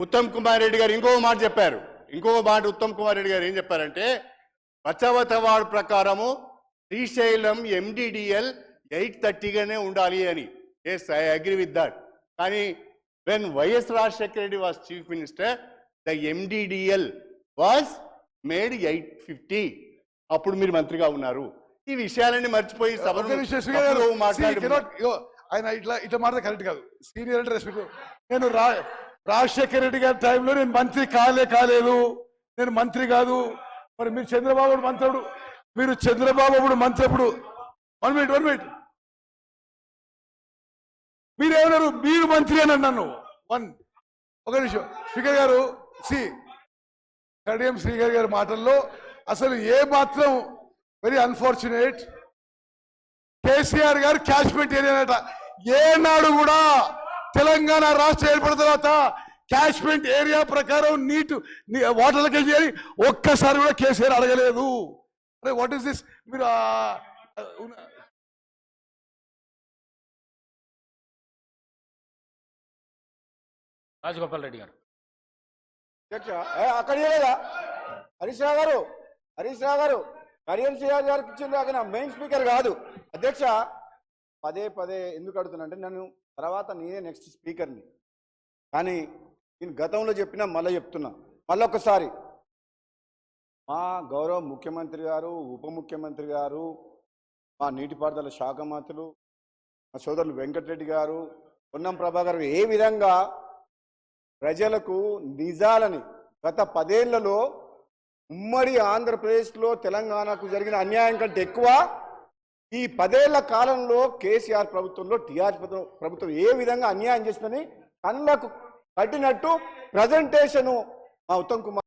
ఉత్తమ్ కుమార్ రెడ్డి గారు ఇంకొక మాట చెప్పారు. ఇంకొక మాట ఉత్తమ్ కుమార్ రెడ్డి గారు ఏం చెప్పారంటే, బచావత్ అవార్డు ప్రకారము శ్రీశైలం ఎండిడిఎల్ 830గానే ఉండాలి అని. Yes, I agree with that. కానీ when YS Rajasekhara Reddy was chief minister, the MDDL was made 850. అప్పుడు మీరు మంత్రిగా ఉన్నారు. ఈ విషయాలన్నీ మర్చిపోయి ఆయన ఇట్లా ఇట్లా మాట కరెక్ట్ కాదు. సీనియర్ అంటే రెస్పెక్ట్. నేను రాజశేఖర రెడ్డి గారి టైంలో నేను మంత్రి కాలేదు, నేను మంత్రి కాదు. మరి మీరు చంద్రబాబు మంత్రుడు, మీరు చంద్రబాబు మంత్రి అప్పుడు 1 మినిట్ మీరేమన్నారు? మీరు మంత్రి అని అన్నాను. ఒక నిమిషం స్పీకర్ గారు. కడియం శ్రీగారి గారి మాటల్లో అసలు ఏ మాత్రం వెరీ అన్ఫార్చునేట్. కేసీఆర్ గారు క్యాచ్మెంట్ ఏరియానట. ఏనాడు కూడా తెలంగాణ రాష్ట్రం ఏర్పడిన తర్వాత క్యాచ్మెంట్ ఏరియా ప్రకారం వాటర్లకి వెళ్ళి ఒక్కసారి కూడా కేసీఆర్ అడగలేదు. అరే వాట్ ఈస్ దిస్? మీరు రాజగోపాల్ రెడ్డి గారు అక్కడ లేదా హరీష్ రావు గారు కడియం శ్రీహరి గారికి ఇచ్చింది అక్కడ మెయిన్ స్పీకర్ కాదు. అధ్యక్ష, పదే ఎందుకు అడుగుతున్నా నన్ను తర్వాత నేనే నెక్స్ట్ స్పీకర్ని. కానీ నేను గతంలో చెప్పినా మళ్ళీ చెప్తున్నా, మళ్ళొకసారి మా గౌరవ ముఖ్యమంత్రి గారు, ఉప ముఖ్యమంత్రి గారు, మా నీటిపారుదల శాఖ మంత్రులు, మా సోదరులు వెంకటరెడ్డి గారు, పొన్నం ప్రభాకర్ ఏ విధంగా ప్రజలకు నిజాలని గత 10 ఏళ్లలో ఉమ్మడి ఆంధ్రప్రదేశ్లో తెలంగాణకు జరిగిన అన్యాయం కంటే ఎక్కువ ఈ 10 ఏళ్ల కాలంలో కేసీఆర్ ప్రభుత్వంలో టీఆర్ఎస్ ప్రభుత్వం ఏ విధంగా అన్యాయం చేసిందని కళ్ళకు కట్టినట్టు ప్రజెంటేషను మా ఉత్తమ్ కుమార్